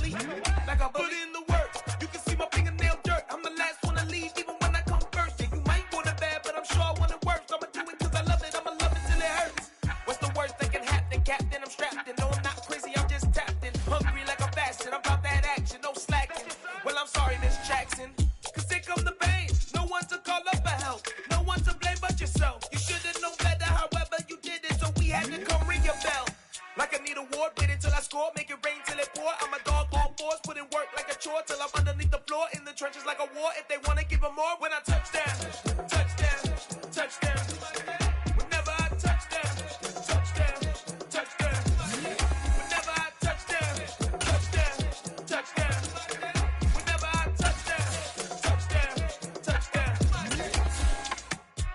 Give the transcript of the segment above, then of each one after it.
sleep. Like I put in the work. You can see my fingernail dirt. I'm the last one to leave, even when I come first. Yeah, you might want it bad, but I'm sure I want it worse. I'ma do it 'cause I love it. I'ma love it till it hurts. What's the worst that can happen, Captain? I'm strapped in. No, I'm not crazy. I'm just tapped in. Hungry like a bastard. I'm about that action. No slacking. Well, I'm sorry, Miss Jackson. 'Cause here come the pain. No one to call up for help. No one to blame but yourself. You should have known better, however you did it. So we had to come ring your bell. Like I need a award, wait until I score. Make it rain till it pour. I'm a dog on fours, put in work like a chore. Till I'm underneath the floor, in the trenches like a war. If they wanna give them more, when I touch down, touchdown, touchdown. Whenever I touch down, touchdown, touchdown. Whenever I touch down, touchdown, touchdown. Whenever I touch down, touchdown, touchdown.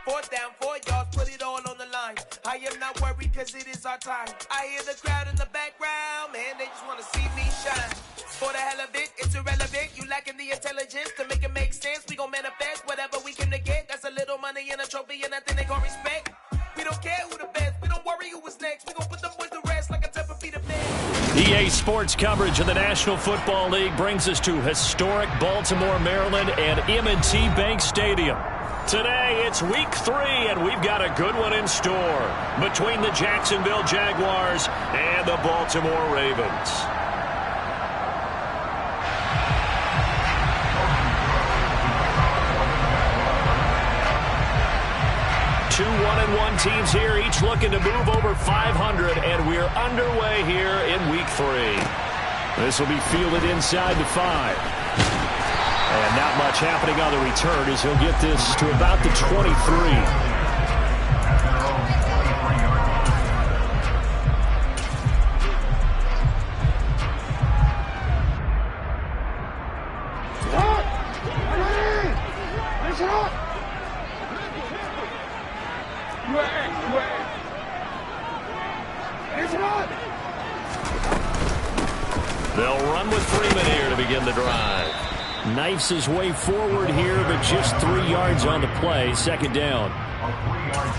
4th down, 4 yards, put it all on the line. I am not worried 'cause it is our time. I hear the crowd in the background, man, they just wanna see me shine. For the hell of it, it's irrelevant. You lacking the intelligence to make it make sense. We gon' manifest whatever we came to get. That's a little money and a trophy and nothing they gon' respect. We don't care who the best, we don't worry who was next. We gon' put them boys to rest like a Tempur-Pedic bed. EA Sports coverage of the National Football League brings us to historic Baltimore, Maryland and M&T Bank Stadium. Today, it's week 3, and we've got a good one in store between the Jacksonville Jaguars and the Baltimore Ravens. Two 1-1 teams here, each looking to move over 500, and we're underway here in week 3. This will be fielded inside the 5. And not much happening on the return as he'll get this to about the 23. They'll run with Freeman here to begin the drive. Knifes his way forward here, but just 3 yards on the play. 2nd down.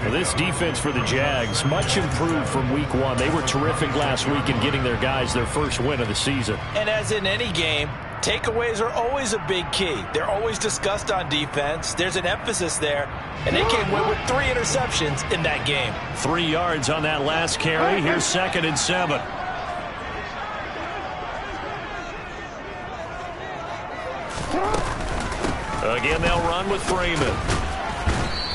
Well, this defense for the Jags, much improved from week 1. They were terrific last week in getting their guys their first win of the season. And as in any game, takeaways are always a big key. They're always discussed on defense. There's an emphasis there, and they came away with 3 interceptions in that game. 3 yards on that last carry. Here's 2nd and 7. Again, they'll run with Freeman.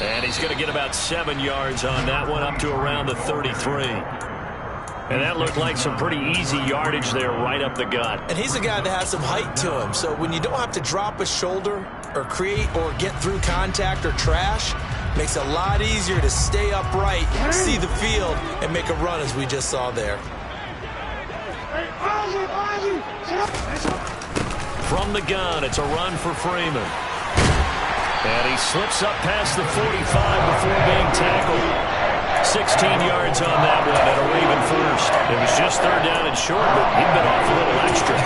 And he's going to get about 7 yards on that one, up to around the 33. And that looked like some pretty easy yardage there right up the gut. And he's a guy that has some height to him. So when you don't have to drop a shoulder or create or get through contact or trash, makes it a lot easier to stay upright, see the field, and make a run as we just saw there. From the gun, it's a run for Freeman. And he slips up past the 45 before being tackled. 16 yards on that one at a Raven first. It was just 3rd down and short, but he'd been off a little extra.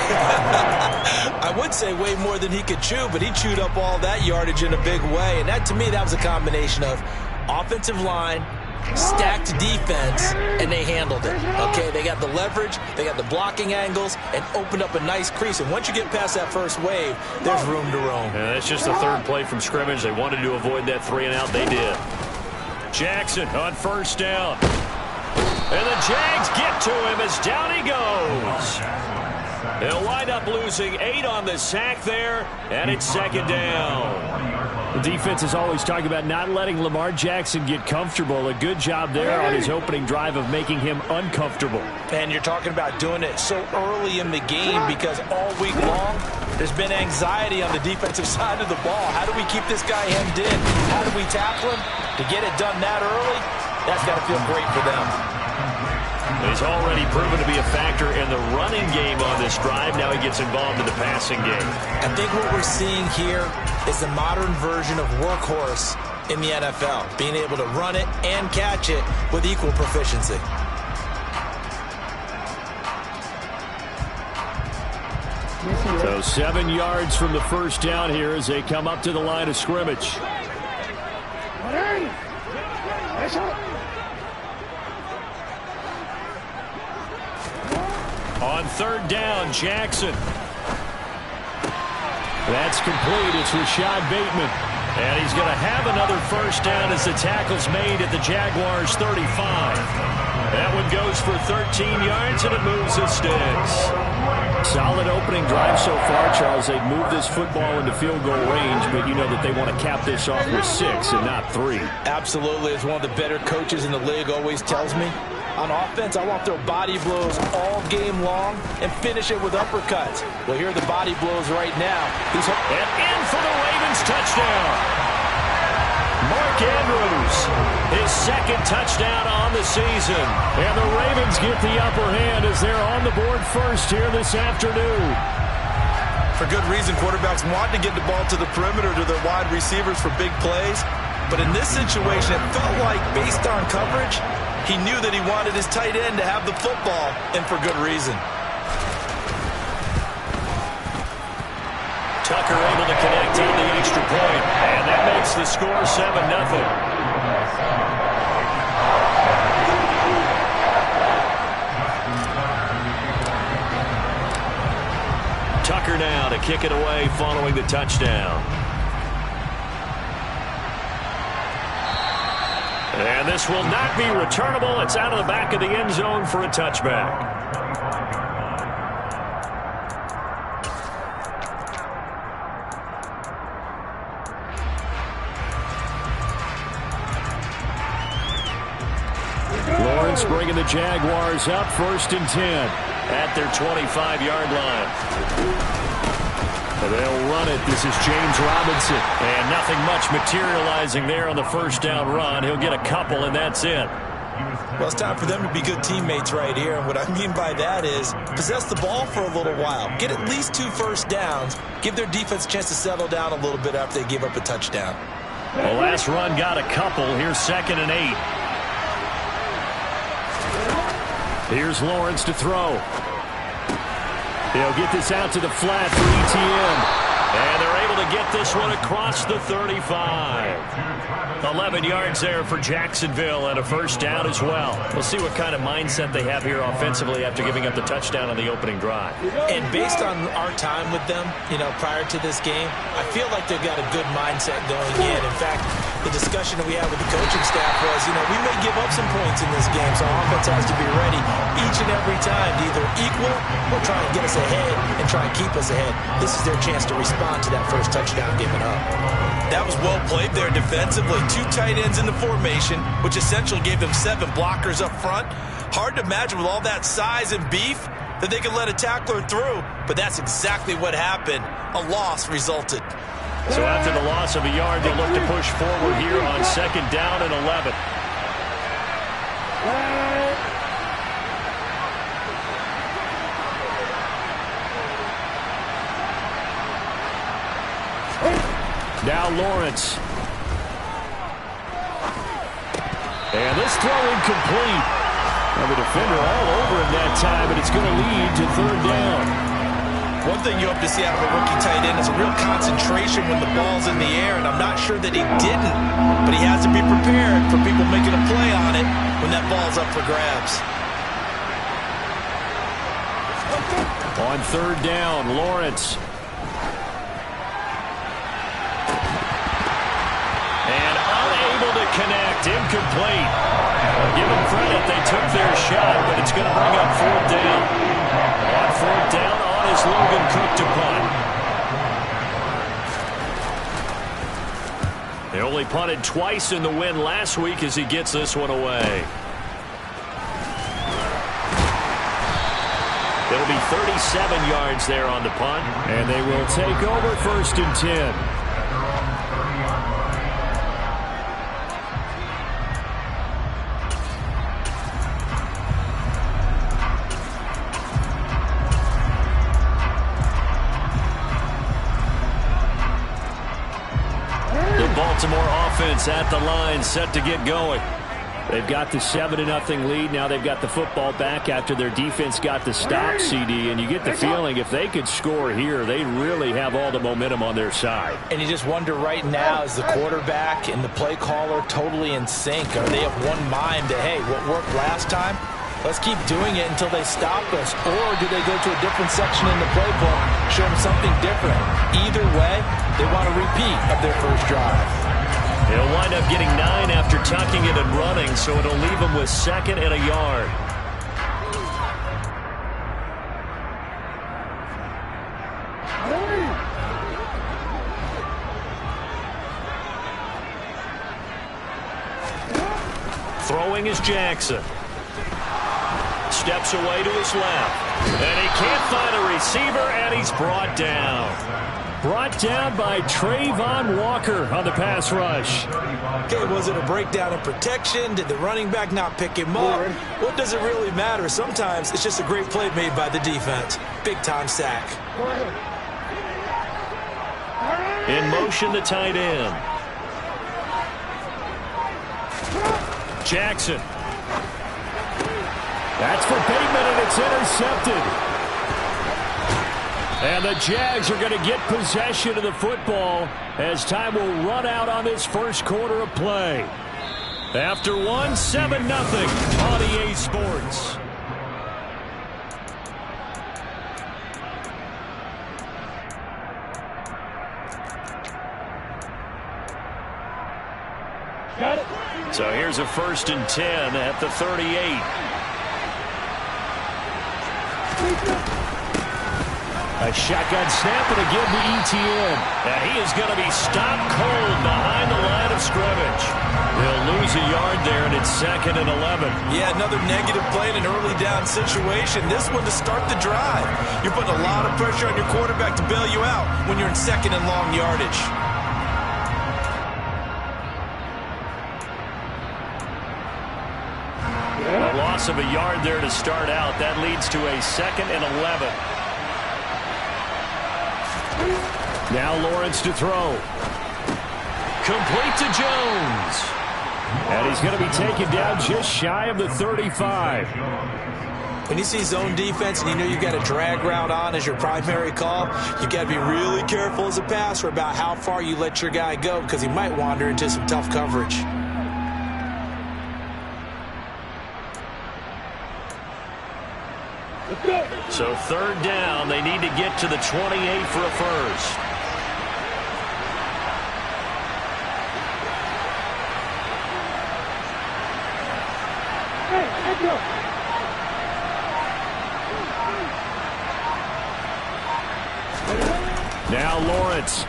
I would say way more than he could chew, but he chewed up all that yardage in a big way. And that, to me, that was a combination of offensive line, stacked defense, and they handled it. Okay, they got the leverage, they got the blocking angles, and opened up a nice crease. And once you get past that first wave, there's room to roam. Yeah, that's just the 3rd play from scrimmage. They wanted to avoid that 3-and-out. They did. Jackson on 1st down. And the Jags get to him as down he goes. They'll wind up losing 8 on the sack there, and it's 2nd down. The defense is always talking about not letting Lamar Jackson get comfortable. A good job there on his opening drive of making him uncomfortable. And you're talking about doing it so early in the game because all week long there's been anxiety on the defensive side of the ball. How do we keep this guy hemmed in? How do we tackle him? To get it done that early, that's got to feel great for them. He's already proven to be a factor in the running game on this drive. Now he gets involved in the passing game. I think what we're seeing here is the modern version of workhorse in the NFL, being able to run it and catch it with equal proficiency. So 7 yards from the 1st down here as they come up to the line of scrimmage. On third down, Jackson. That's complete. It's Rashad Bateman. And he's going to have another first down as the tackle's made at the Jaguars' 35. That one goes for 13 yards, and it moves the sticks. Solid opening drive so far, Charles. They've moved this football into field goal range, but you know that they want to cap this off with 6 and not 3. Absolutely. As one of the better coaches in the league always tells me, on offense, I want to throw body blows all game long and finish it with uppercuts. Well, here are the body blows right now. And in for the Ravens touchdown. Mark Andrews, his second touchdown on the season. And the Ravens get the upper hand as they're on the board first here this afternoon. For good reason, quarterbacks want to get the ball to the perimeter to their wide receivers for big plays. But in this situation, it felt like, based on coverage, he knew that he wanted his tight end to have the football, and for good reason. Tucker able to connect on the extra point, and that makes the score 7-0. Tucker now to kick it away following the touchdown. And this will not be returnable. It's out of the back of the end zone for a touchback. Lawrence bringing the Jaguars up 1st and 10 at their 25-yard line. They'll run it. This is James Robinson. And nothing much materializing there on the first down run. He'll get a couple, and that's it. Well, it's time for them to be good teammates right here. And what I mean by that is possess the ball for a little while. Get at least 2 first downs. Give their defense a chance to settle down a little bit after they give up a touchdown. The last run got a couple. Here's 2nd and 8. Here's Lawrence to throw. He'll get this out to the flat for ETN. And they're able to get this one across the 35. 11 yards there for Jacksonville and a first down as well. We'll see what kind of mindset they have here offensively after giving up the touchdown on the opening drive. And based on our time with them, prior to this game, I feel like they've got a good mindset going in. In fact, the discussion that we had with the coaching staff was, we may give up some points in this game, so our offense has to be ready each and every time to either equal or try and get us ahead and try and keep us ahead. This is their chance to respond to that first touchdown given up. That was well played there defensively. 2 tight ends in the formation, which essentially gave them 7 blockers up front. Hard to imagine with all that size and beef that they could let a tackler through, but that's exactly what happened. A loss resulted. So after the loss of a yard, they'll look to push forward here on 2nd down and 11. Now Lawrence. And this throw incomplete. Well, the defender all over him that time, and it's going to lead to 3rd down. One thing you hope to see out of a rookie tight end is a real concentration when the ball's in the air, and I'm not sure that he didn't, but he has to be prepared for people making a play on it when that ball's up for grabs. On 3rd down, Lawrence. And unable to connect, incomplete. Give them credit, they took their shot, but it's going to bring up 4th down. On 4th down, is Logan Cook to punt. They only punted twice in the win last week as he gets this one away. It'll be 37 yards there on the punt. And they will take over 1st and 10. Baltimore offense at the line, set to get going. They've got the 7-0 lead. Now they've got the football back after their defense got the stop, CD. And you get the feeling if they could score here, they really have all the momentum on their side. And you just wonder right now, is the quarterback and the play caller totally in sync? Are they of one mind that, hey, what worked last time, Let's keep doing it until they stop us. Or do they go to a different section in the playbook, show them something different? Either way, they want a repeat of their first drive. He'll wind up getting 9 after tucking it and running, so it'll leave him with 2nd and a yard. Throwing is Jackson. Steps away to his left. And he can't find a receiver, and he's brought down. Brought down by Trayvon Walker on the pass rush. Okay, was it a breakdown in protection? Did the running back not pick him up? What does it really matter? Sometimes it's just a great play made by the defense. Big-time sack. In motion, the tight end. Jackson. That's for Bateman, and it's intercepted. And the Jags are going to get possession of the football as time will run out on this first quarter of play. After 1, 7-0 on EA Sports. Got it. So here's a 1st and 10 at the 38. A shotgun snap and again to ETN. And he is going to be stopped cold behind the line of scrimmage. He'll lose a yard there, and it's 2nd and 11. Yeah, another negative play in an early down situation. This one to start the drive. You're putting a lot of pressure on your quarterback to bail you out when you're in 2nd and long yardage. A loss of a yard there to start out. That leads to a 2nd and 11. Now Lawrence to throw. Complete to Jones. And he's going to be taken down just shy of the 35. When you see zone defense and you know you've got a drag route on as your primary call, you've got to be really careful as a passer about how far you let your guy go because he might wander into some tough coverage. So 3rd down, they need to get to the 28 for a first. Now Lawrence.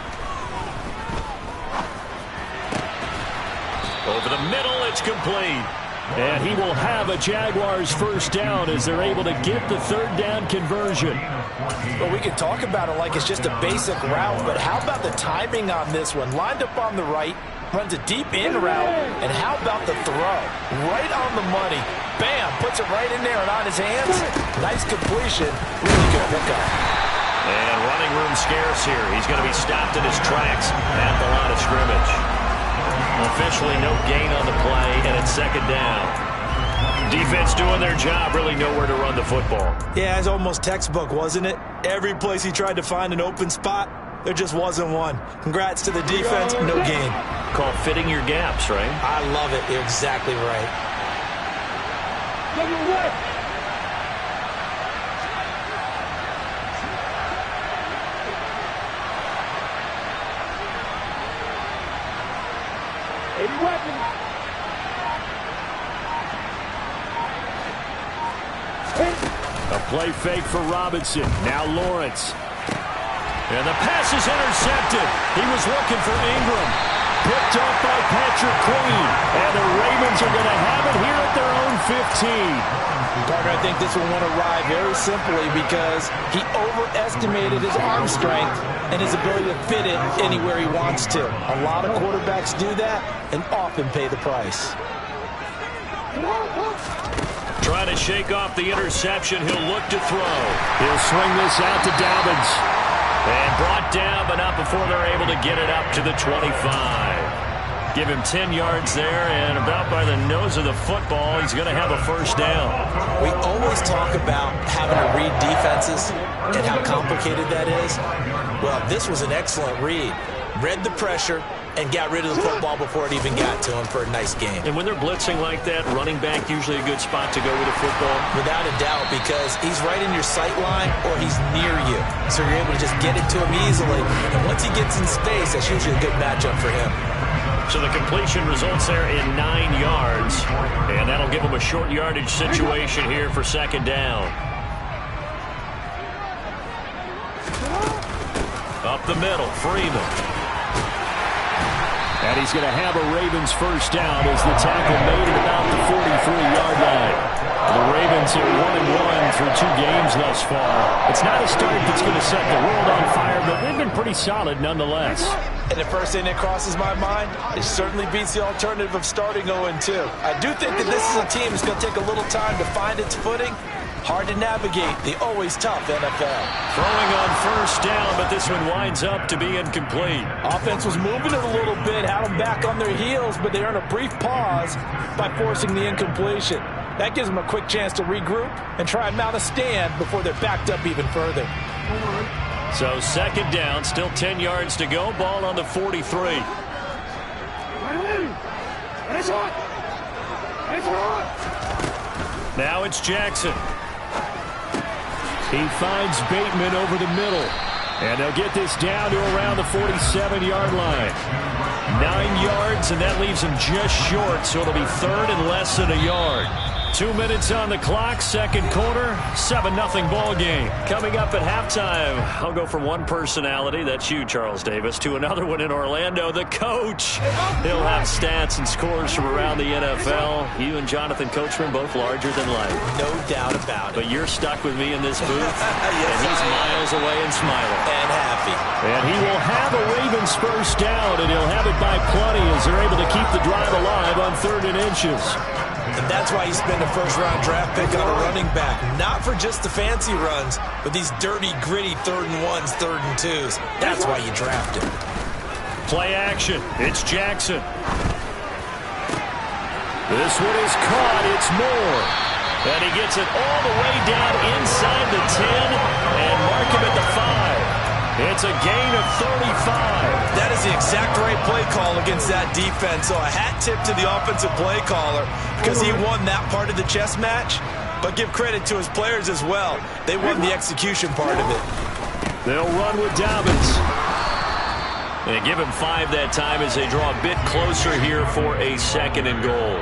Over the middle, it's complete. And he will have a Jaguars first down as they're able to get the 3rd down conversion. Well, we can talk about it like it's just a basic route, but how about the timing on this one? Lined up on the right, runs a deep in route, and how about the throw? Right on the money. Bam, puts it right in there and on his hands. Nice completion. Really good pickup. And running room scarce here. He's going to be stopped in his tracks at the line of scrimmage. Officially no gain on the play, and it's 2nd down. Defense doing their job, really nowhere to run the football. Yeah, it's almost textbook, wasn't it? Every place he tried to find an open spot, there just wasn't one. Congrats to the defense, no gain. Called fitting your gaps, right? I love it. You're exactly right. A play fake for Robinson. Now Lawrence. And the pass is intercepted. He was looking for Ingram. Picked up by Patrick Queen. And the Ravens are going to have it here at their own 15. Parker, I think this will want to ride very simply because he overestimated his arm strength and his ability to fit it anywhere he wants to. A lot of quarterbacks do that and often pay the price. Trying to shake off the interception. He'll look to throw. He'll swing this out to Dobbins. And brought down, but not before they're able to get it up to the 25. Give him 10 yards there, and about by the nose of the football, he's going to have a first down. We always talk about having to read defenses and how complicated that is. Well, this was an excellent read. Read the pressure, and got rid of the football before it even got to him for a nice game. And when they're blitzing like that, running back usually a good spot to go with the football? Without a doubt, because he's right in your sight line or he's near you. So you're able to just get it to him easily. And once he gets in space, that's usually a good matchup for him. So the completion results there in 9 yards. And that'll give him a short yardage situation here for second down. Up the middle, Freeman. And he's going to have a Ravens first down as the tackle made at about the 43-yard line. The Ravens are 1-1 through 2 games thus far. It's not a start that's going to set the world on fire, but they've been pretty solid nonetheless. And the first thing that crosses my mind, it certainly beats the alternative of starting 0-2. I do think that this is a team that's going to take a little time to find its footing. Hard to navigate the always tough NFL. Throwing on first down, but this one winds up to be incomplete. Offense was moving it a little bit, had them back on their heels, but they earned a brief pause by forcing the incompletion. That gives them a quick chance to regroup and try and mount a stand before they're backed up even further. So second down, still 10 yards to go. Ball on the 43. Now it's Jackson. He finds Bateman over the middle. And they'll get this down to around the 47-yard line. 9 yards, and that leaves him just short, so it'll be third and less than a yard. 2 minutes on the clock, second quarter, 7-0 ball game. Coming up at halftime, I'll go from one personality, that's you, Charles Davis, to another one in Orlando, the coach. He'll have stats and scores from around the NFL. You and Jonathan Coachman both larger than life. No doubt about it. But you're stuck with me in this booth, yes, and he's miles away and smiling. And happy. And he will have a Ravens first down, and he'll have it by plenty as they're able to keep the drive alive on 3rd and inches. And that's why you spend a first-round draft pick on a running back. Not for just the fancy runs, but these dirty, gritty 3rd and 1s, 3rd and 2s. That's why you draft him. Play action. It's Jackson. This one is caught. It's Moore. And he gets it all the way down inside the 10 and mark him at the 5. It's a gain of 35. That is the exact right play call against that defense. So a hat tip to the offensive play caller because he won that part of the chess match. But give credit to his players as well. They won the execution part of it. They'll run with Dobbins. And give him 5 that time as they draw a bit closer here for a 2nd and goal.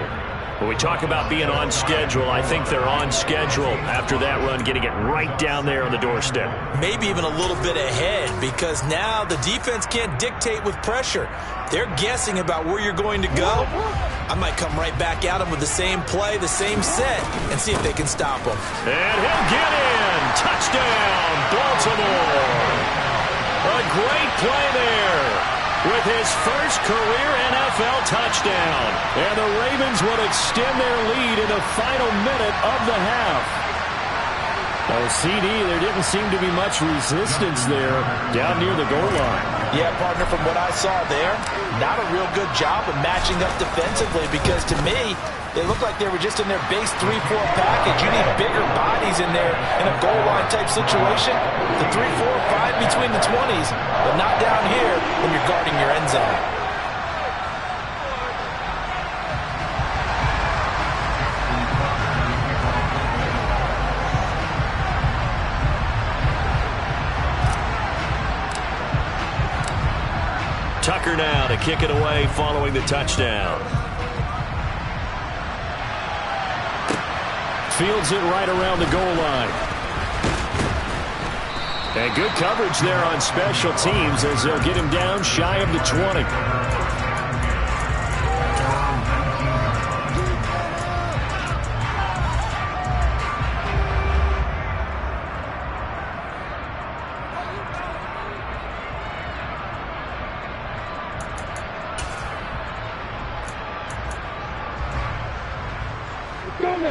When we talk about being on schedule, I think they're on schedule after that run, getting it right down there on the doorstep. Maybe even a little bit ahead because now the defense can't dictate with pressure. They're guessing about where you're going to go. I might come right back at them with the same play, the same set, and see if they can stop them. And he'll get in. Touchdown, Baltimore. A great play there with his first career NFL touchdown. And the Ravens will extend their lead in the final minute of the half. Oh, CD, there didn't seem to be much resistance there down near the goal line. Yeah, partner, from what I saw there, not a real good job of matching up defensively because to me, they looked like they were just in their base 3-4 package. You need bigger bodies in there in a goal line type situation. The 3-4-5 between the 20s, but not down here when you're guarding your end zone. Tucker now to kick it away following the touchdown. Fields it right around the goal line. And good coverage there on special teams as they'll get him down shy of the 20.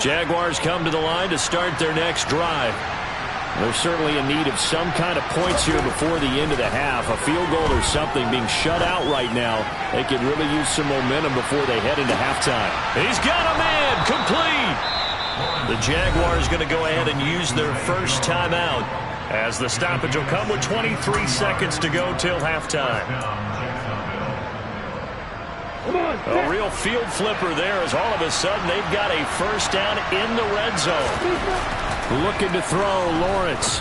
Jaguars come to the line to start their next drive. They're certainly in need of some kind of points here before the end of the half. A field goal or something being shut out right now. They could really use some momentum before they head into halftime. He's got a man complete. The Jaguars going to go ahead and use their first timeout as the stoppage will come with 23 seconds to go till halftime. A real field flipper there as all of a sudden they've got a first down in the red zone. Looking to throw, Lawrence.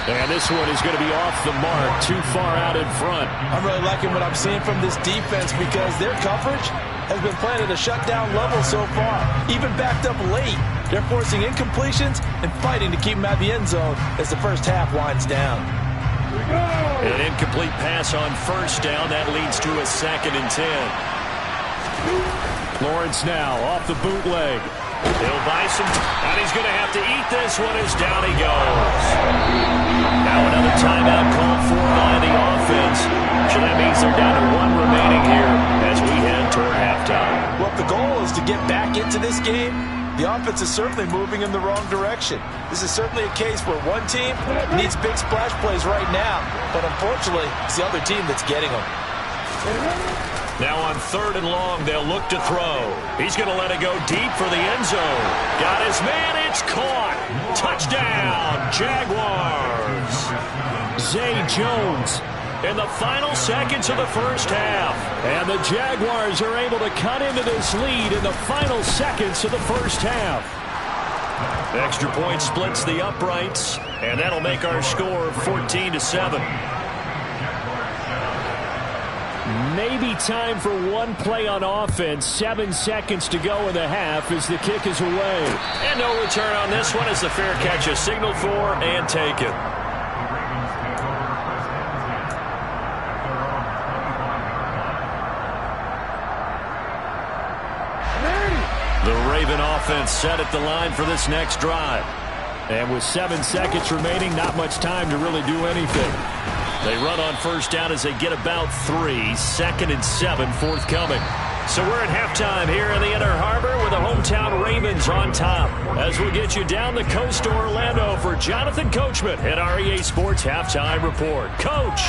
And this one is going to be off the mark, too far out in front. I'm really liking what I'm seeing from this defense because their coverage has been playing at a shutdown level so far. Even backed up late, they're forcing incompletions and fighting to keep them out of the end zone as the first half winds down. An incomplete pass on first down. That leads to a 2nd and 10. Lawrence now off the bootleg. He'll buy some, and he's going to have to eat this one as down he goes. Now another timeout called for by the offense. So that means they're down to 1 remaining here as we head toward halftime. Well, if the goal is to get back into this game, the offense is certainly moving in the wrong direction. This is certainly a case where one team needs big splash plays right now, but unfortunately, it's the other team that's getting them. Now on 3rd and long, they'll look to throw. He's going to let it go deep for the end zone. Got his man, it's caught. Touchdown, Jaguars. Zay Jones in the final seconds of the first half. And the Jaguars are able to cut into this lead in the final seconds of the first half. Extra point splits the uprights, and that'll make our score 14-7. Maybe time for one play on offense. 7 seconds to go in the half as the kick is away. And no return on this one as the fair catch is signaled for and taken. The Raven offense set at the line for this next drive. And with 7 seconds remaining, not much time to really do anything. They run on first down as they get about 3. 2nd and 7 forthcoming. So we're at halftime here in the Inner Harbor with the hometown Ravens on top. As we get you down the coast to Orlando for Jonathan Coachman at our EA Sports Halftime Report. Coach!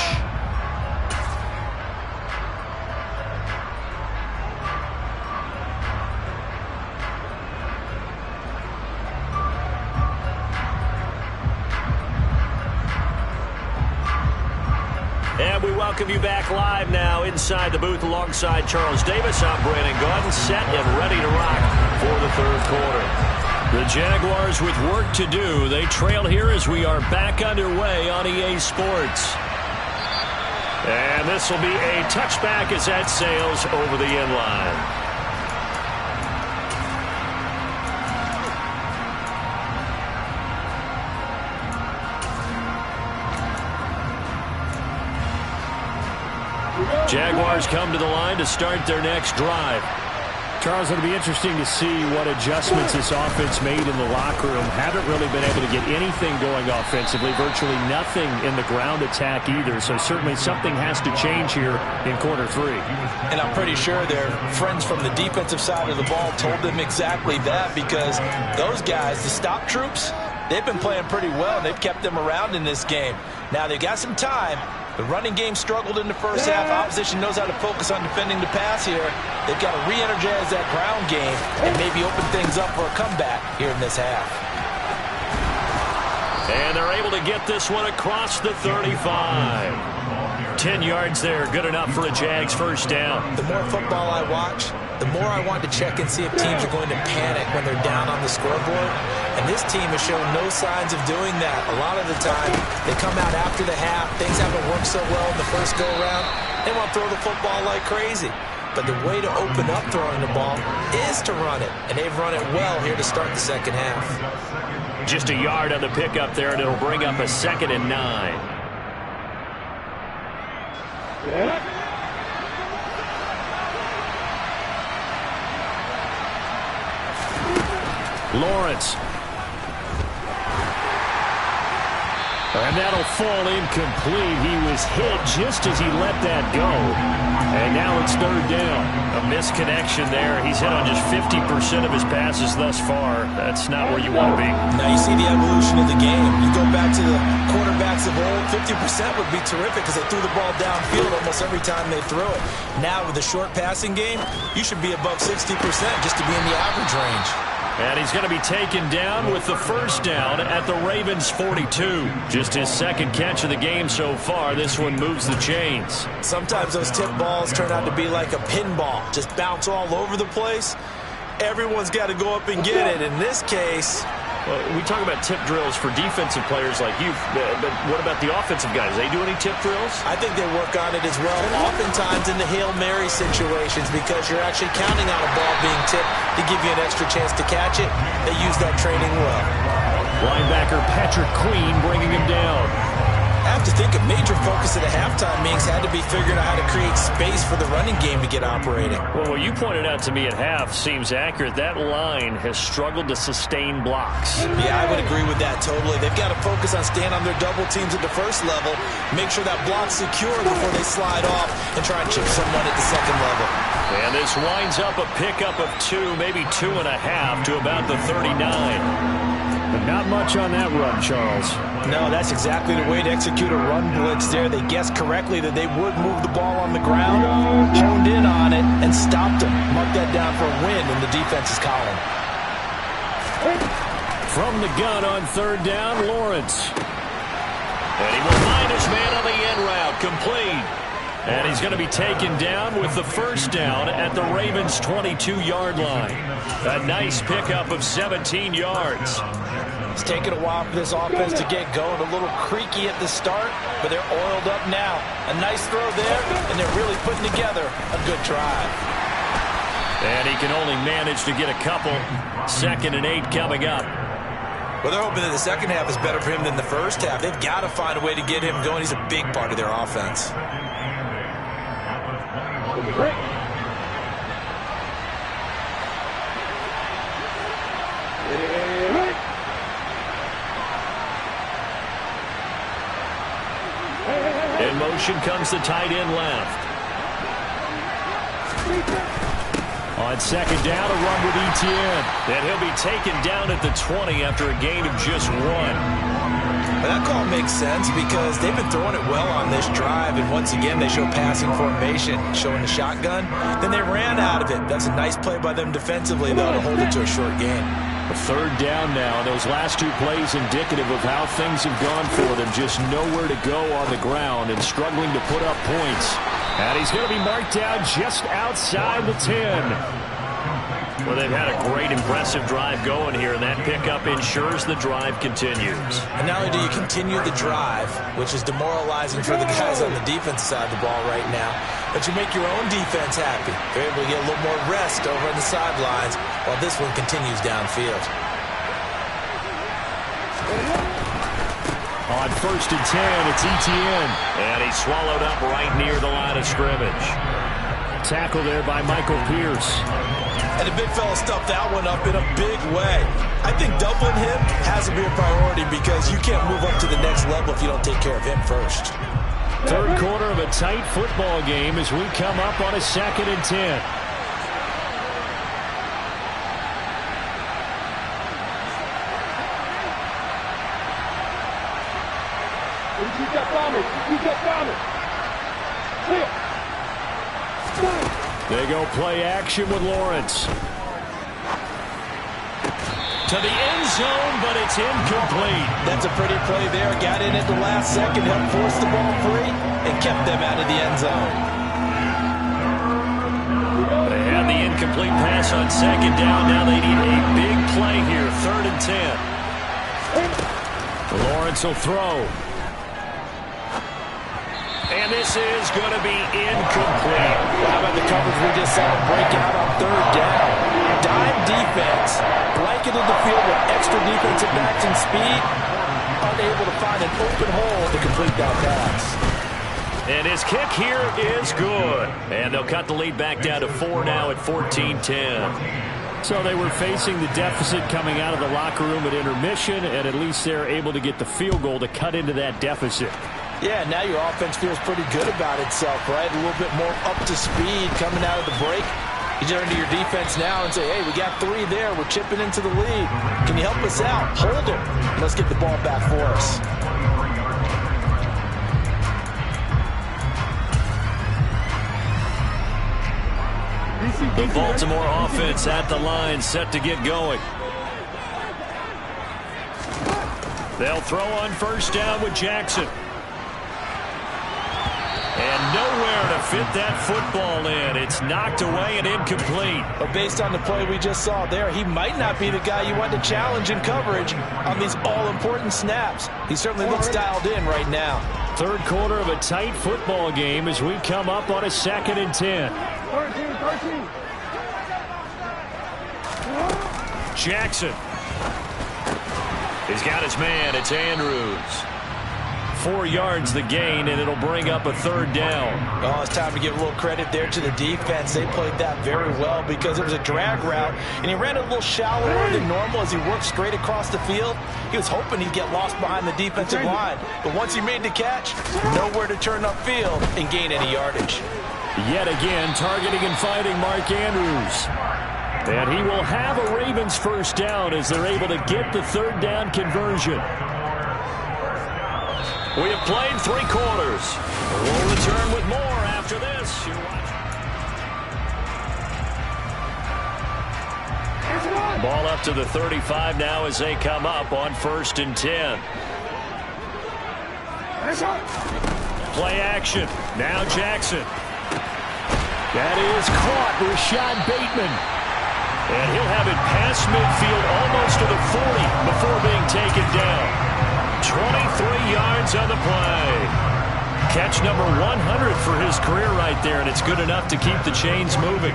And we welcome you back live now inside the booth alongside Charles Davis. I'm Brandon Gaudin, set and ready to rock for the 3rd quarter. The Jaguars with work to do. They trail here as we are back underway on EA Sports. And this will be a touchback as that sails over the end line. Jaguars come to the line to start their next drive. Charles, it'll be interesting to see what adjustments this offense made in the locker room. Haven't really been able to get anything going offensively, virtually nothing in the ground attack either. So certainly something has to change here in quarter 3. And I'm pretty sure their friends from the defensive side of the ball told them exactly that, because those guys, the stop troops, they've been playing pretty well. They've kept them around in this game. Now they've got some time. The running game struggled in the first half. Opposition knows how to focus on defending the pass here. They've got to re-energize that ground game and maybe open things up for a comeback here in this half. And they're able to get this one across the 35. 10 yards there, good enough for a Jags first down. The more football I watch, the more I want to check and see if teams are going to panic when they're down on the scoreboard. And this team has shown no signs of doing that. A lot of the time, they come out after the half. Things haven't worked so well in the first go-around. They want to throw the football like crazy. But the way to open up throwing the ball is to run it. And they've run it well here to start the second half. Just a yard on the pickup there, and it'll bring up a 2nd and 9. Lawrence. And that'll fall incomplete. He was hit just as he let that go. And now it's 3rd down. A misconnection there. He's hit on just 50% of his passes thus far. That's not where you want to be. Now you see the evolution of the game. You go back to the quarterbacks of old, 50% would be terrific because they threw the ball downfield almost every time they threw it. Now with the short passing game, you should be above 60% just to be in the average range. And he's going to be taken down with the first down at the Ravens' 42. Just his second catch of the game so far. This one moves the chains. Sometimes those tip balls turn out to be like a pinball. Just bounce all over the place. Everyone's got to go up and get it. In this case... Well, we talk about tip drills for defensive players like you, but what about the offensive guys? They do any tip drills? I think they work on it as well, oftentimes in the Hail Mary situations, because you're actually counting on a ball being tipped to give you an extra chance to catch it. They use that training well. Linebacker Patrick Queen bringing him down. I have to think a major focus of the halftime meetings had to be figuring out how to create space for the running game to get operating. Well, what you pointed out to me at half seems accurate. That line has struggled to sustain blocks. Yeah, I would agree with that totally. They've got to focus on staying on their double teams at the first level, make sure that block's secure before they slide off and try and chip someone at the second level. And this winds up a pickup of 2, maybe 2.5 to about the 39. But not much on that run, Charles. No, that's exactly the way to execute a run blitz there. They guessed correctly that they would move the ball on the ground, honed in on it, and stopped them. Mark that down for a win in the defense's column. From the gun on third down, Lawrence. And he will find his man on the end route, complete. And he's going to be taken down with the first down at the Ravens' 22-yard line. A nice pickup of 17 yards. It's taken a while for this offense to get going. A little creaky at the start, but they're oiled up now. A nice throw there, and they're really putting together a good drive. And he can only manage to get a couple. 2nd and 8 coming up. Well, they're hoping that the second half is better for him than the first half. They've got to find a way to get him going. He's a big part of their offense. In motion comes the tight end left. On second down, a run with Etienne. And he'll be taken down at the 20 after a gain of just 1. But that call makes sense because they've been throwing it well on this drive, and once again they show passing formation, showing the shotgun. Then they ran out of it. That's a nice play by them defensively, though, to hold it to a short gain. A third down now. Those last 2 plays indicative of how things have gone for them. Just nowhere to go on the ground and struggling to put up points. And he's going to be marked down just outside the 10. Well, they've had a great, impressive drive going here, and that pickup ensures the drive continues. And not only do you continue the drive, which is demoralizing for the guys on the defensive side of the ball right now, but you make your own defense happy. They're able to get a little more rest over on the sidelines while this one continues downfield. On 1st and 10, it's Etienne. And he's swallowed up right near the line of scrimmage. Tackle there by Michael Pierce. And the big fella stuffed that one up in a big way. I think doubling him has to be a priority because you can't move up to the next level if you don't take care of him first. Third quarter of a tight football game as we come up on a 2nd and 10. They go play action with Lawrence. To the end zone, but it's incomplete. That's a pretty play there. Got in at the last second, helped force the ball free, and kept them out of the end zone. They had the incomplete pass on second down. Now they need a big play here. 3rd and 10. Lawrence will throw. And this is going to be incomplete. How about the coverage we just saw break out on 3rd down? Dime defense, blanketed the field with extra defensive backs and speed, unable to find an open hole to complete that pass. And his kick here is good. And they'll cut the lead back down to 4 now at 14-10. So they were facing the deficit coming out of the locker room at intermission, and at least they're able to get the field goal to cut into that deficit. Yeah, now your offense feels pretty good about itself, right? A little bit more up to speed coming out of the break. You turn to your defense now and say, hey, we got 3 there. We're chipping into the lead. Can you help us out? Hold them. Let's get the ball back for us. The Baltimore offense at the line, set to get going. They'll throw on first down with Jackson. And nowhere to fit that football in. It's knocked away and incomplete. But based on the play we just saw there, he might not be the guy you want to challenge in coverage on these all-important snaps. He certainly looks dialed in right now. Third quarter of a tight football game as we come up on a 2nd and 10. 13. Jackson. He's got his man. It's Andrews. 4 yards the gain, and it'll bring up a 3rd down. Oh, it's time to give a little credit there to the defense. They played that very well because it was a drag route, and he ran a little shallower than normal as he worked straight across the field. He was hoping he'd get lost behind the defensive line, but once he made the catch, nowhere to turn upfield and gain any yardage. Yet again, targeting and finding Mark Andrews. And he will have a Ravens 1st down as they're able to get the 3rd down conversion. We have played 3 quarters. We'll return with more after this. Ball up to the 35 now as they come up on 1st and 10. Play action. Now Jackson. That is caught. Rashad Bateman. And he'll have it past midfield almost to the 40 before being taken down. 23 yards on the play. Catch number 100 for his career right there, and it's good enough to keep the chains moving.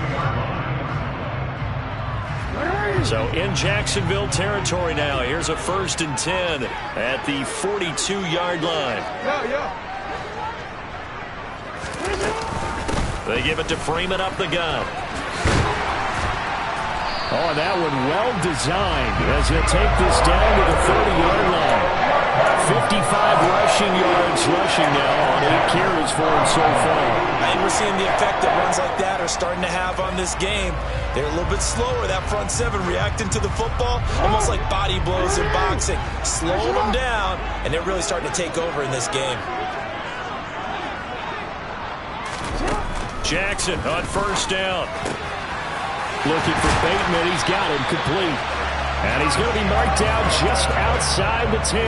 So in Jacksonville territory now. Here's a 1st and 10 at the 42-yard line. They give it to Freeman up the gun. Oh, that one well designed as he'll take this down to the 30-yard line. 55 rushing yards now on 8 carries for him so far. I think we're seeing the effect that runs like that are starting to have on this game. They're a little bit slower, that front 7, reacting to the football, almost like body blows in boxing. Slowing them down, and they're really starting to take over in this game. Jackson on 1st down. Looking for Bateman. He's got him complete. And he's going to be marked down just outside the 10.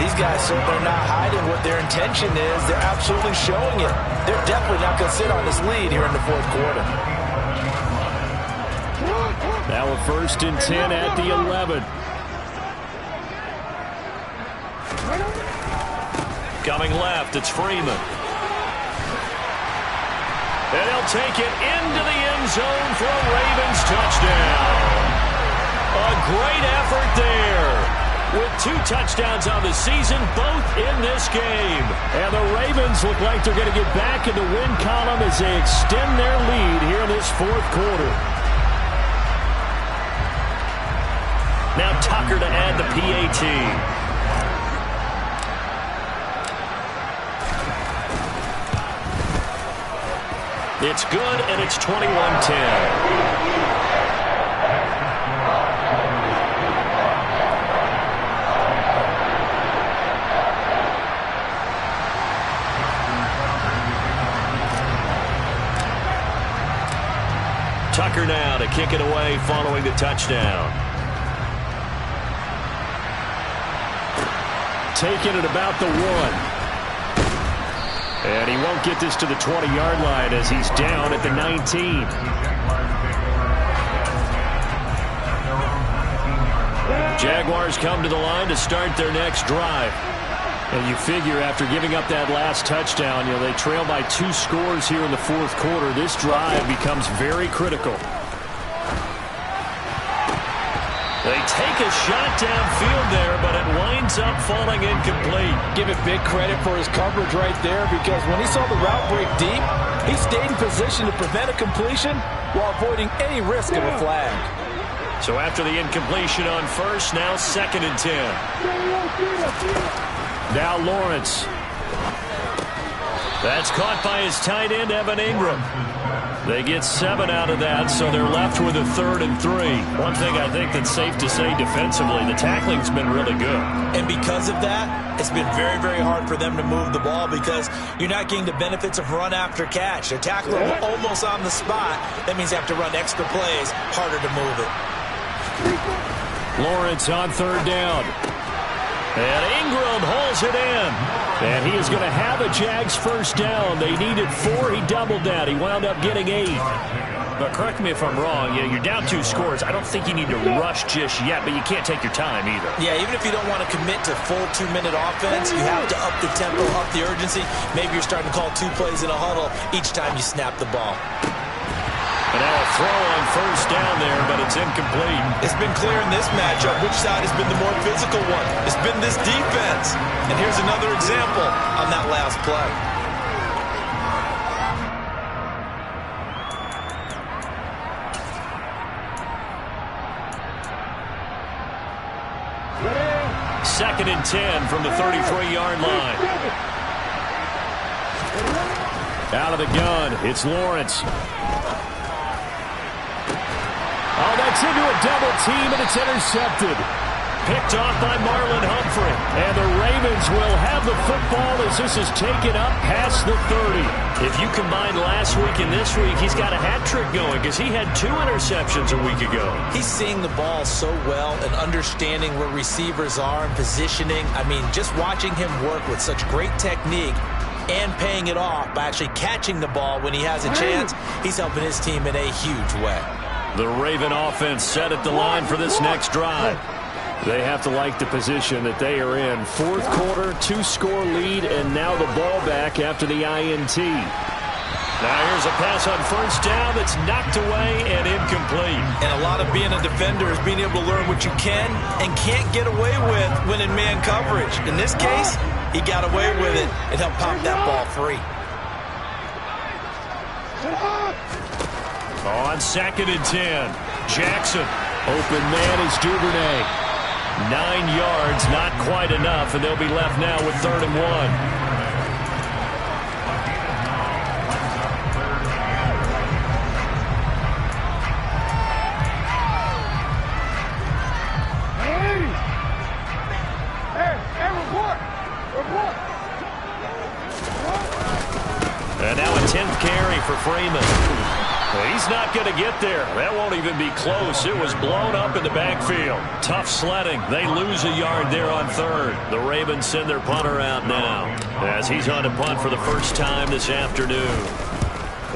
These guys certainly are not hiding what their intention is. They're absolutely showing it. They're definitely not going to sit on this lead here in the 4th quarter. Now a 1st and 10 at the 11. Coming left, it's Freeman. And they'll take it into the end zone for a Ravens touchdown. A great effort there. With 2 touchdowns on the season, both in this game. And the Ravens look like they're going to get back in the win column as they extend their lead here in this 4th quarter. Now Tucker to add the PAT. It's good, and it's 21-10. Tucker now to kick it away following the touchdown. Taking it about the 1. And he won't get this to the 20-yard line as he's down at the 19. Jaguars come to the line to start their next drive. And you figure after giving up that last touchdown, they trail by 2 scores here in the 4th quarter. This drive becomes very critical. They take a shot downfield there, but it winds up falling incomplete. Give it big credit for his coverage right there, because when he saw the route break deep, he stayed in position to prevent a completion while avoiding any risk of a flag. So after the incompletion on 1st, now 2nd and 10. Now Lawrence. That's caught by his tight end, Evan Ingram. They get 7 out of that, so they're left with a 3rd and 3. One thing I think that's safe to say defensively, the tackling's been really good. And because of that, it's been very, very hard for them to move the ball because you're not getting the benefits of run after catch. They're tackling almost on the spot. That means they have to run extra plays, harder to move it. Lawrence on 3rd down. And Ingram holds it in. And he is going to have a Jags first down. They needed 4. He doubled that. He wound up getting 8. But correct me if I'm wrong. Yeah, you're down 2 scores. I don't think you need to rush just yet, but you can't take your time either. Yeah, even if you don't want to commit to full 2-minute offense, you have to up the tempo, up the urgency. Maybe you're starting to call 2 plays in a huddle each time you snap the ball. And now a throw on first down there, but it's incomplete. It's been clear in this matchup which side has been the more physical one. It's been this defense. And here's another example on that last play. Second and 10 from the 33-yard line. Out of the gun, it's Lawrence. Oh, that's into a double team, and it's intercepted. Picked off by Marlon Humphrey. And the Ravens will have the football as this is taken up past the 30. If you combine last week and this week, he's got a hat trick going because he had 2 interceptions a week ago. He's seeing the ball so well and understanding where receivers are and positioning. I mean, just watching him work with such great technique and paying it off by actually catching the ball when he has a chance, he's helping his team in a huge way. The Raven offense set at the line for this next drive. They have to like the position that they are in. 4th quarter, 2-score lead, and now the ball back after the INT. Now here's a pass on first down that's knocked away and incomplete. And a lot of being a defender is being able to learn what you can and can't get away with when in man coverage. In this case, he got away with it and helped pop that ball free. On 2nd and 10, Jackson. Open man is Duvernay. 9 yards, not quite enough, and they'll be left now with 3rd and 1. And now a 10th carry for Freeman. He's not going to get there. That won't even be close. It was blown up in the backfield. Tough sledding. They lose a yard there on 3rd. The Ravens send their punter out now as he's on to punt for the first time this afternoon.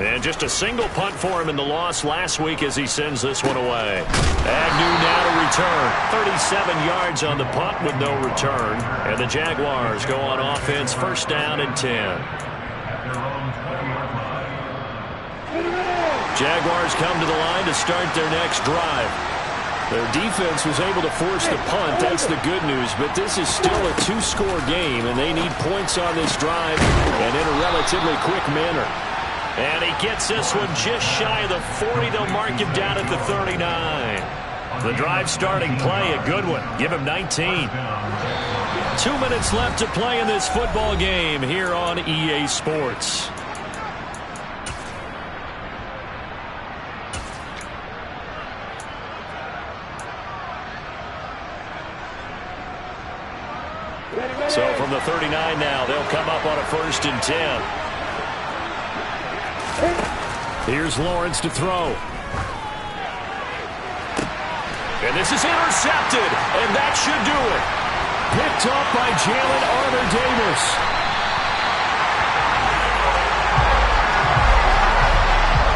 And just a single punt for him in the loss last week as he sends this one away. Agnew now to return. 37 yards on the punt with no return. And the Jaguars go on offense, first down and 10. Jaguars come to the line to start their next drive. Their defense was able to force the punt. That's the good news. But this is still a 2-score game, and they need points on this drive and in a relatively quick manner. And he gets this one just shy of the 40. They'll mark him down at the 39. The drive starting play, a good one. Give him 19. 2 minutes left to play in this football game here on EA Sports. So from the 39 now, they'll come up on a 1st and 10. Here's Lawrence to throw. And this is intercepted, and that should do it. Picked off by Jalen Armour-Davis.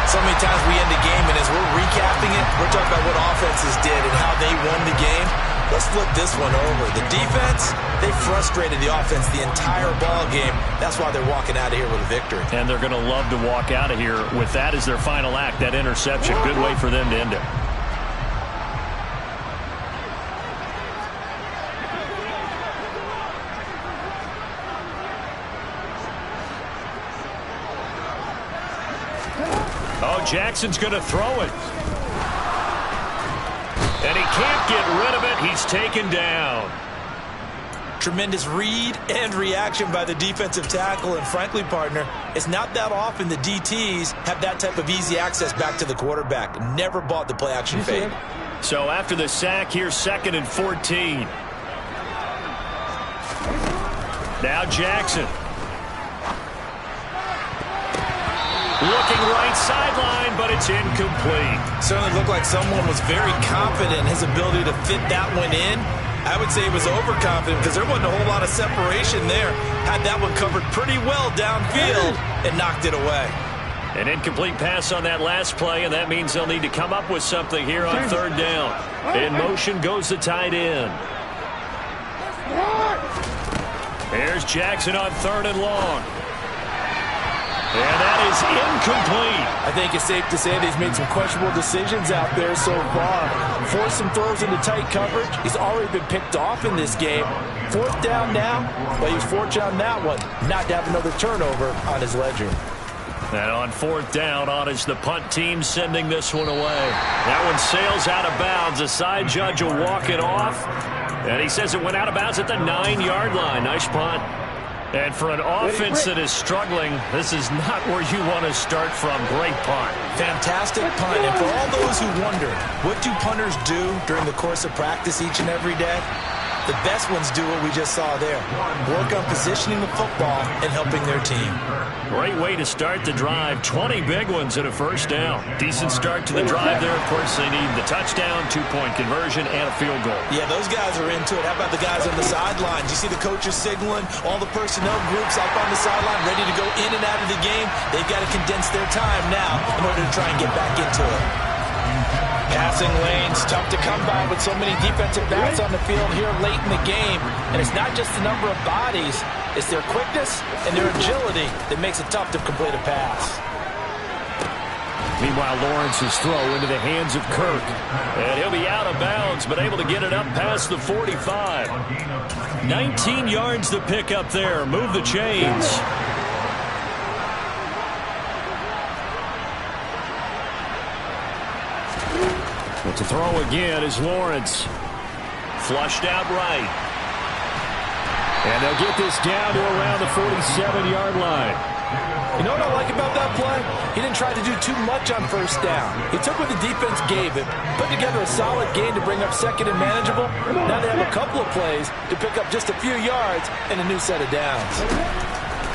So many times we end the game, and as we're recapping it, we're talking about what offenses did and how they won the game. Let's flip this one over. The defense, they frustrated the offense the entire ball game. That's why they're walking out of here with a victory. And they're going to love to walk out of here with that as their final act, that interception. Good way for them to end it. Oh, Jackson's going to throw it. And he can't get rid of it. He's taken down. Tremendous read and reaction by the defensive tackle. And frankly, partner, it's not that often the DTs have that type of easy access back to the quarterback. Never bought the play-action fade. So after the sack, here's 2nd and 14. Now Jackson. Looking right sideline, but it's incomplete. Certainly looked like someone was very confident in his ability to fit that one in. I would say he was overconfident because there wasn't a whole lot of separation there. Had that one covered pretty well downfield and knocked it away. An incomplete pass on that last play, and that means they'll need to come up with something here on third down. In motion goes the tight end. Here's Jackson on third and long. And that is incomplete. I think it's safe to say that he's made some questionable decisions out there so far. Forced some throws into tight coverage. He's already been picked off in this game. Fourth down now, but he was fortunate on that one not to have another turnover on his ledger. And on fourth down, on is the punt team sending this one away. That one sails out of bounds. The side judge will walk it off. And he says it went out of bounds at the 9-yard line. Nice punt. And for an offense that is struggling, this is not where you want to start from. Great punt. Fantastic punt. And for all those who wonder, what do punters do during the course of practice each and every day? The best ones do what we just saw there. Work on positioning the football and helping their team. Great way to start the drive. 20 big ones and a first down. Decent start to the drive there. Of course, they need the touchdown, 2-point conversion, and a field goal. Yeah, those guys are into it. How about the guys on the sidelines? You see the coaches signaling, all the personnel groups up on the sideline ready to go in and out of the game. They've got to condense their time now in order to try and get back into it. Passing lanes, tough to come by with so many defensive backs on the field here late in the game. And it's not just the number of bodies, it's their quickness and their agility that makes it tough to complete a pass. Meanwhile, Lawrence's throw into the hands of Kirk. And he'll be out of bounds, but able to get it up past the 45. 19 yards to pick up there. Move the chains. But to throw again is Lawrence. Flushed out right. And they'll get this down to around the 47-yard line. You know what I like about that play? He didn't try to do too much on first down. He took what the defense gave him, put together a solid game to bring up second and manageable. Now they have a couple of plays to pick up just a few yards and a new set of downs.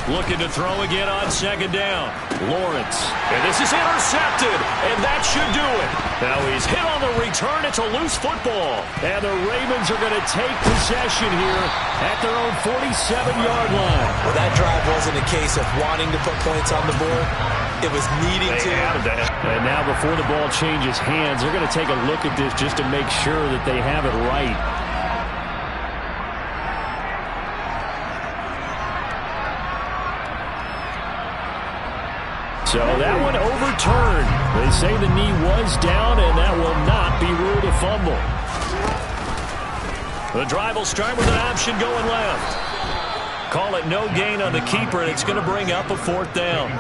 Looking to throw again on second down. Lawrence. And this is intercepted. And that should do it. Now he's hit on the return. It's a loose football. And the Ravens are going to take possession here at their own 47-yard line. Well, that drive wasn't a case of wanting to put points on the board. It was needing to. And now before the ball changes hands, they're going to take a look at this just to make sure that they have it right. So that one overturned. They say the knee was down, and that will not be ruled a fumble. The drive will start with an option going left. Call it no gain on the keeper, and it's going to bring up a fourth down.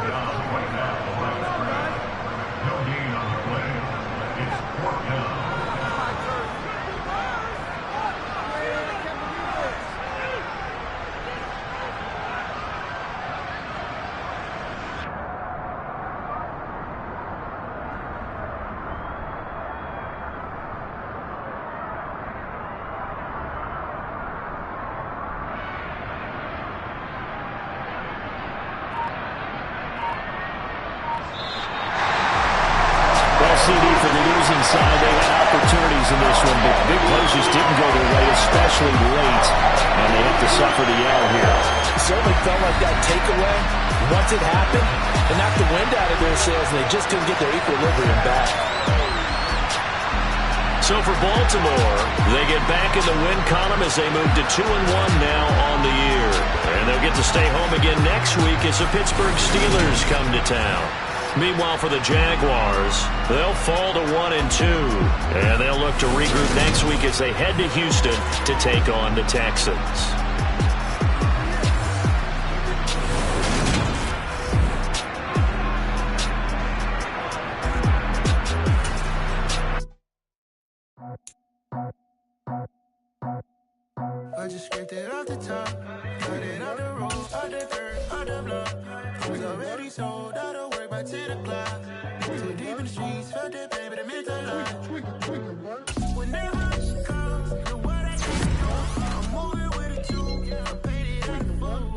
CD for the losing side. They had opportunities in this one, but big plays just didn't go their way, especially late, and they have to suffer the L here. It certainly felt like that takeaway. Once it happened, it knocked the wind out of their sails, and they just couldn't get their equilibrium back. So for Baltimore, they get back in the win column as they move to 2-1 now on the year. And they'll get to stay home again next week as the Pittsburgh Steelers come to town. Meanwhile, for the Jaguars, they'll fall to 1-2, and they'll look to regroup next week as they head to Houston to take on the Texans. I just scraped it off the top, got it off the roof, out the dirt, out the block. I was already sold out of work by 10 o'clock. Too deep in the streets, felt that pain, but it meant a lot. Whenever she comes, know what I can do. I'm moving with it too. I paid it out the phone.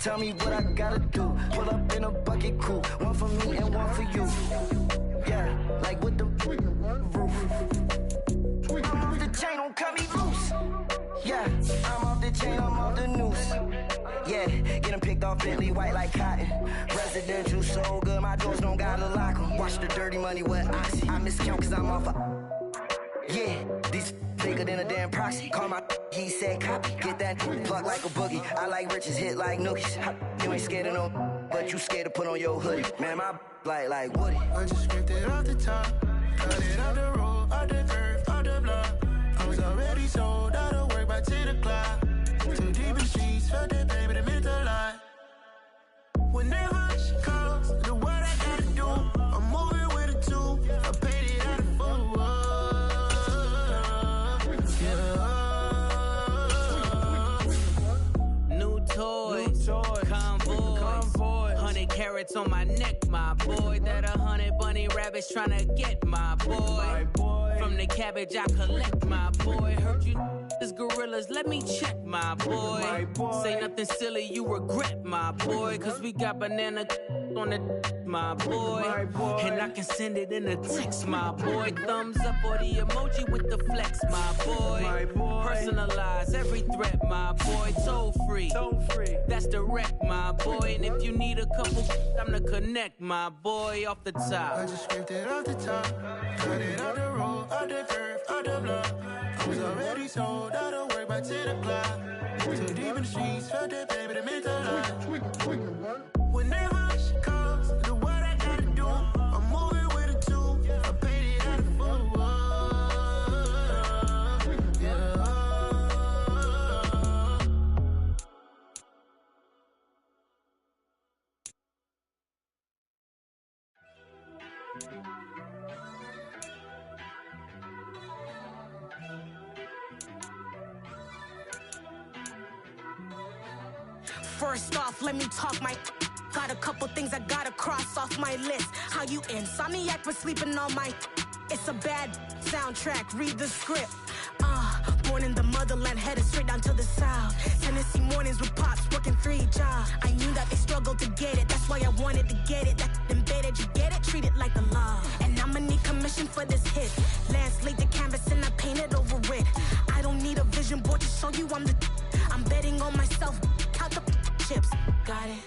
Tell me what I gotta do. Pull up in a bucket crew. One for me and one for you. Yeah, like with the roof. I'm off the chain, don't cut me loose. Yeah, I'm off the chain, I'm off the noose. Yeah, getting picked off Bentley white like cotton. Residential so good, my doors don't gotta lock 'em. Watch the dirty money with oxy. I miscount cause I'm off yeah, these bigger than a damn proxy. Call my he said copy. Get that plug like a boogie. I like riches, hit like nookies. You ain't scared of no, but you scared to put on your hoodie. Man, my like Woody. I just scraped it off the top. Cut it off the road, off the curve, off the block. I was already sold out of work by 10 o'clock. Too deep in the streets, felt that baby, that meant a lot. Whenever she calls, do what I gotta do. I'm moving with a two. I paid it out of full. Yeah. New toys. Convoy. 100 carats on my neck, my boy. That 100 bunny rabbits tryna get my boy. From the cabbage I collect, my boy. Heard you is gorillas, let me check, my boy. Say nothing silly, you regret, my boy. Cause we got banana on the my boy. And I can send it in a text, my boy. Thumbs up or the emoji with the flex, my boy. Personalize every threat, my boy. Toll free, that's direct, my boy. And if you need a couple, I'm the connect, my boy. Off the top, I just scraped it off the top. Cut it off the road, off the curve, off the block. I was already sold out of work by 10 o'clock. Too deep in the streets, felt that baby, that meant a lot. Whenever she calls, do what I gotta do. I'm moving with a two. I paid it out of full. Yeah. First off, let me talk my got a couple things I gotta cross off my list. How you insomniac for sleeping on my it's a bad soundtrack, read the script. Born in the motherland, headed straight down to the south. Tennessee mornings with pops, working 3 jobs. I knew that they struggled to get it, that's why I wanted to get it. That embedded, you get it, treat it like the law. And I'ma need commission for this hit. Lance laid the canvas and I painted over it. I don't need a vision board to show you I'm betting on myself, count the chips. Got it,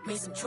made some choices.